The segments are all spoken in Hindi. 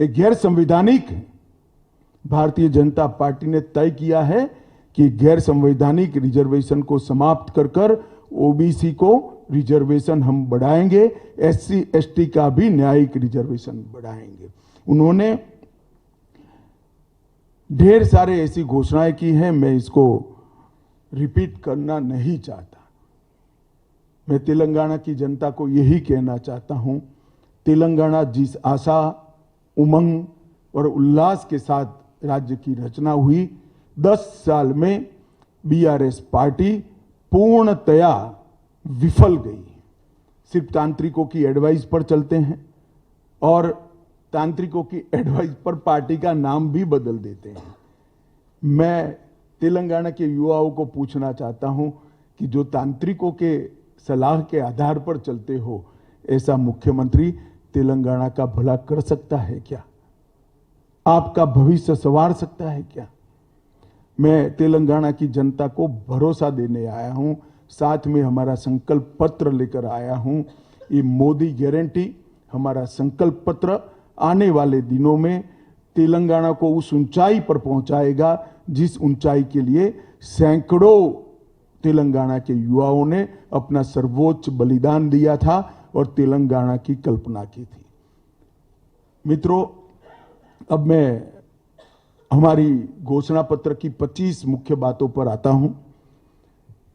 ये गैर संवैधानिक है। भारतीय जनता पार्टी ने तय किया है कि गैर संवैधानिक रिजर्वेशन को समाप्त कर कर ओबीसी को रिजर्वेशन हम बढ़ाएंगे, एससी एसटी का भी न्यायिक रिजर्वेशन बढ़ाएंगे। उन्होंने ढेर सारे ऐसी घोषणाएं की हैं, मैं इसको रिपीट करना नहीं चाहता। मैं तेलंगाना की जनता को यही कहना चाहता हूं, तेलंगाना जिस आशा, उमंग और उल्लास के साथ राज्य की रचना हुई, 10 साल में बीआरएस पार्टी पूर्णतया विफल गई। सिर्फ तांत्रिकों की एडवाइस पर चलते हैं और तांत्रिकों की एडवाइस पर पार्टी का नाम भी बदल देते हैं। मैं तेलंगाना के युवाओं को पूछना चाहता हूं कि जो तांत्रिकों के सलाह के आधार पर चलते हो, ऐसा मुख्यमंत्री तेलंगाना का भला कर सकता है क्या? आपका भविष्य संवार सकता है क्या? मैं तेलंगाना की जनता को भरोसा देने आया हूं, साथ में हमारा संकल्प पत्र लेकर आया हूं। ये मोदी गारंटी हमारा संकल्प पत्र आने वाले दिनों में तेलंगाना को उस ऊंचाई पर पहुंचाएगा जिस ऊंचाई के लिए सैकड़ों तेलंगाना के युवाओं ने अपना सर्वोच्च बलिदान दिया था और तेलंगाना की कल्पना की थी। मित्रों, अब मैं हमारी घोषणा पत्र की 25 मुख्य बातों पर आता हूं।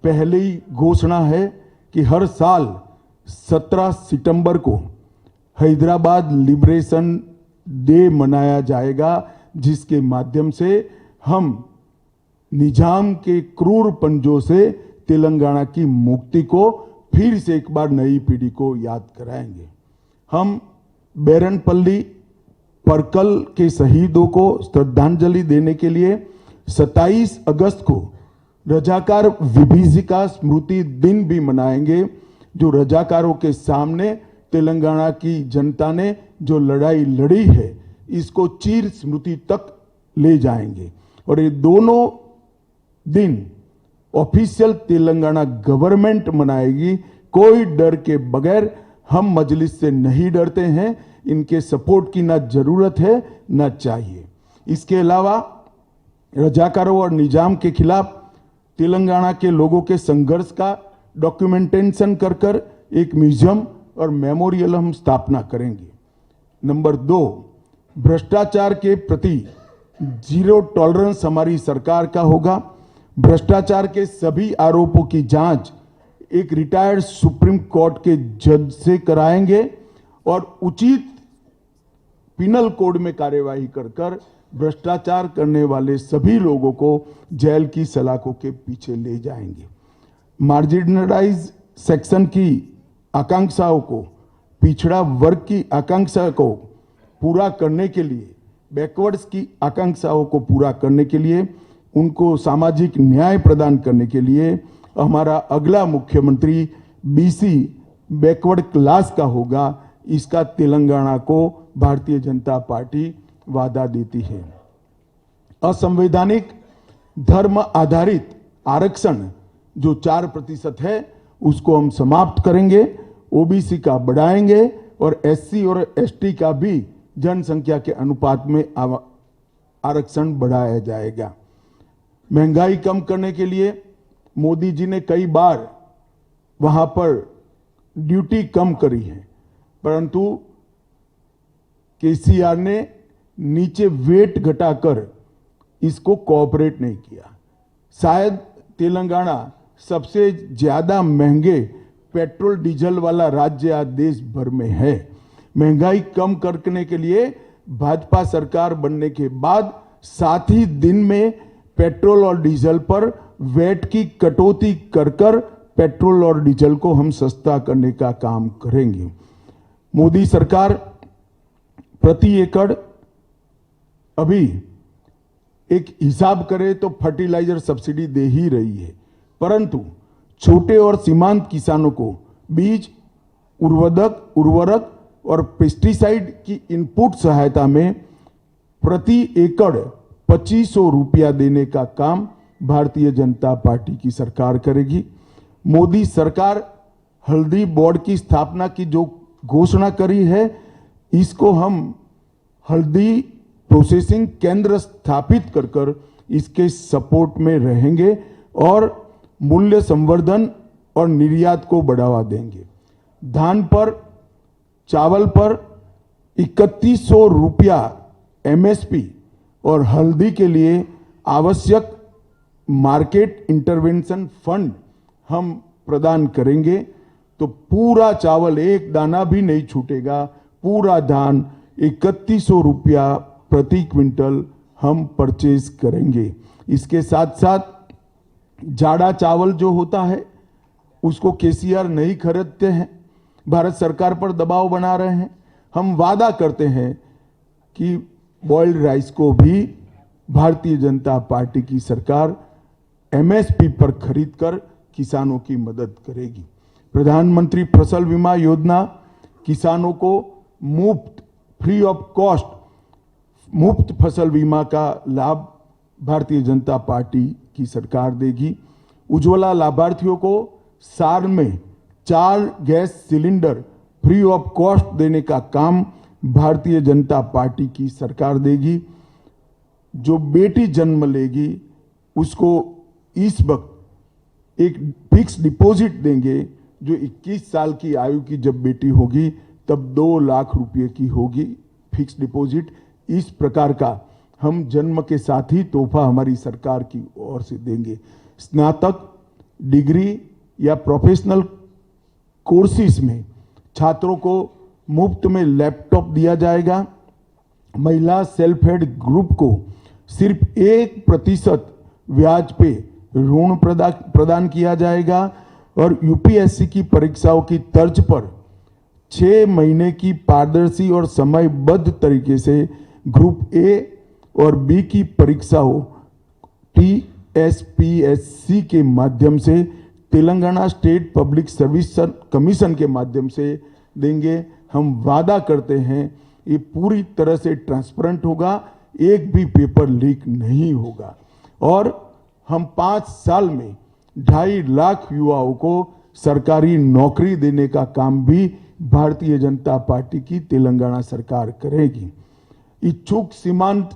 पहली घोषणा है कि हर साल 17 सितंबर को हैदराबाद लिबरेशन डे मनाया जाएगा, जिसके माध्यम से हम निजाम के क्रूर पंजों से तेलंगाना की मुक्ति को फिर से एक बार नई पीढ़ी को याद कराएंगे। हम बेरनपल्ली परकल के शहीदों को श्रद्धांजलि देने के लिए 27 अगस्त को रजाकार विभीषिका स्मृति दिन भी मनाएंगे, जो रजाकारों के सामने तेलंगाना की जनता ने जो लड़ाई लड़ी है, इसको चिर स्मृति तक ले जाएंगे। और ये दोनों दिन ऑफिशियल तेलंगाना गवर्नमेंट मनाएगी, कोई डर के बगैर। हम मजलिस से नहीं डरते हैं, इनके सपोर्ट की ना जरूरत है ना चाहिए। इसके अलावा रजाकारों और निजाम के खिलाफ तेलंगाना के लोगों के संघर्ष का डॉक्यूमेंटेशन कर कर एक म्यूजियम और मेमोरियल हम स्थापना करेंगे। नंबर 2, भ्रष्टाचार के प्रति जीरो टॉलरेंस हमारी सरकार का होगा। भ्रष्टाचार के सभी आरोपों की जांच एक रिटायर्ड सुप्रीम कोर्ट के जज से कराएंगे और उचित पिनल कोड में कार्यवाही कर कर भ्रष्टाचार करने वाले सभी लोगों को जेल की सलाखों के पीछे ले जाएंगे। मार्जिनलाइज सेक्शन की आकांक्षाओं को, पिछड़ा वर्ग की आकांक्षा को पूरा करने के लिए, बैकवर्ड्स की आकांक्षाओं को पूरा करने के लिए, उनको सामाजिक न्याय प्रदान करने के लिए हमारा अगला मुख्यमंत्री बीसी बैकवर्ड क्लास का होगा। इसका तेलंगाना को भारतीय जनता पार्टी वादा देती है। असंवैधानिक धर्म आधारित आरक्षण जो 4% है, उसको हम समाप्त करेंगे, ओबीसी का बढ़ाएंगे और एससी और एसटी का भी जनसंख्या के अनुपात में आरक्षण बढ़ाया जाएगा। महंगाई कम करने के लिए मोदी जी ने कई बार वहां पर ड्यूटी कम करी है, परंतु केसीआर ने नीचे वेट घटाकर इसको कोऑपरेट नहीं किया। शायद तेलंगाना सबसे ज्यादा महंगे पेट्रोल डीजल वाला राज्य आज देश भर में है। महंगाई कम करने के लिए भाजपा सरकार बनने के बाद 7 ही दिन में पेट्रोल और डीजल पर वैट की कटौती कर कर पेट्रोल और डीजल को हम सस्ता करने का काम करेंगे। मोदी सरकार प्रति एकड़ अभी एक हिसाब करे तो फर्टिलाइजर सब्सिडी दे ही रही है, परंतु छोटे और सीमांत किसानों को बीज, उर्वरक और पेस्टिसाइड की इनपुट सहायता में प्रति एकड़ 2500 रुपया देने का काम भारतीय जनता पार्टी की सरकार करेगी। मोदी सरकार हल्दी बोर्ड की स्थापना की जो घोषणा करी है, इसको हम हल्दी प्रोसेसिंग केंद्र स्थापित कर इसके सपोर्ट में रहेंगे और मूल्य संवर्धन और निर्यात को बढ़ावा देंगे। धान पर, चावल पर 3100 रुपया MSP और हल्दी के लिए आवश्यक मार्केट इंटरवेंशन फंड हम प्रदान करेंगे। तो पूरा चावल एक दाना भी नहीं छूटेगा, पूरा धान 3100 रुपया प्रति क्विंटल हम परचेज करेंगे। इसके साथ साथ जाड़ा चावल जो होता है उसको KCR नहीं खरीदते हैं, भारत सरकार पर दबाव बना रहे हैं। हम वादा करते हैं कि बॉइल्ड राइस को भी भारतीय जनता पार्टी की सरकार MSP पर खरीदकर किसानों की मदद करेगी। प्रधानमंत्री फसल बीमा योजना किसानों को मुफ्त, फ्री ऑफ कॉस्ट मुफ्त फसल बीमा का लाभ भारतीय जनता पार्टी की सरकार देगी। उज्ज्वला लाभार्थियों को साल में 4 gas cylinder free of cost देने का काम भारतीय जनता पार्टी की सरकार देगी। जो बेटी जन्म लेगी उसको इस वक्त एक फिक्स डिपॉजिट देंगे, जो 21 साल की आयु की जब बेटी होगी तब 2 लाख रुपए की होगी फिक्स डिपॉजिट। इस प्रकार का हम जन्म के साथ ही तोहफा हमारी सरकार की ओर से देंगे। स्नातक डिग्री या प्रोफेशनल कोर्सेज में छात्रों को मुफ्त में लैपटॉप दिया जाएगा। महिला सेल्फ हेल्प ग्रुप को सिर्फ 1% ब्याज पे ऋण प्रदान किया जाएगा और UPSC की परीक्षाओं की तर्ज पर 6 महीने की पारदर्शी और समयबद्ध तरीके से ग्रुप A और B की परीक्षाओं TSPSC के माध्यम से Telangana state public service commission के माध्यम से देंगे। हम वादा करते हैं ये पूरी तरह से ट्रांसपेरेंट होगा, एक भी पेपर लीक नहीं होगा और हम 5 साल में 2.5 लाख युवाओं को सरकारी नौकरी देने का काम भी भारतीय जनता पार्टी की तेलंगाना सरकार करेगी। इच्छुक सीमांत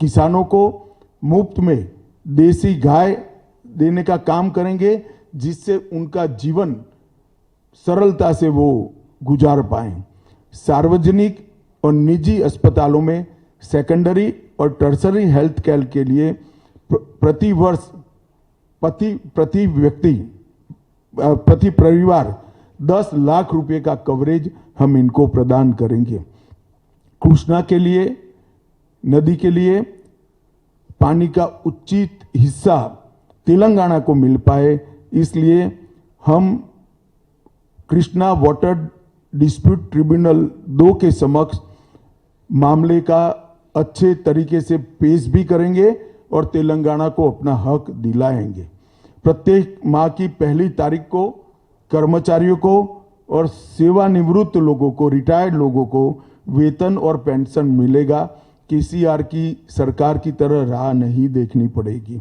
किसानों को मुफ्त में देसी गाय देने का काम करेंगे, जिससे उनका जीवन सरलता से वो गुजार पाएं। सार्वजनिक और निजी अस्पतालों में सेकेंडरी और टर्सरी हेल्थ केयर के लिए प्रति वर्ष प्रति परिवार 10 लाख रुपए का कवरेज हम इनको प्रदान करेंगे। कृष्णा के लिए, नदी के लिए पानी का उचित हिस्सा तेलंगाना को मिल पाए, इसलिए हम कृष्णा वाटर डिस्प्यूट ट्रिब्यूनल 2 के समक्ष मामले का अच्छे तरीके से पेश भी करेंगे और तेलंगाना को अपना हक दिलाएंगे। प्रत्येक माह की 1 तारीख को कर्मचारियों को और सेवानिवृत्त लोगों को, रिटायर्ड लोगों को वेतन और पेंशन मिलेगा। KCR की सरकार की तरह राह नहीं देखनी पड़ेगी।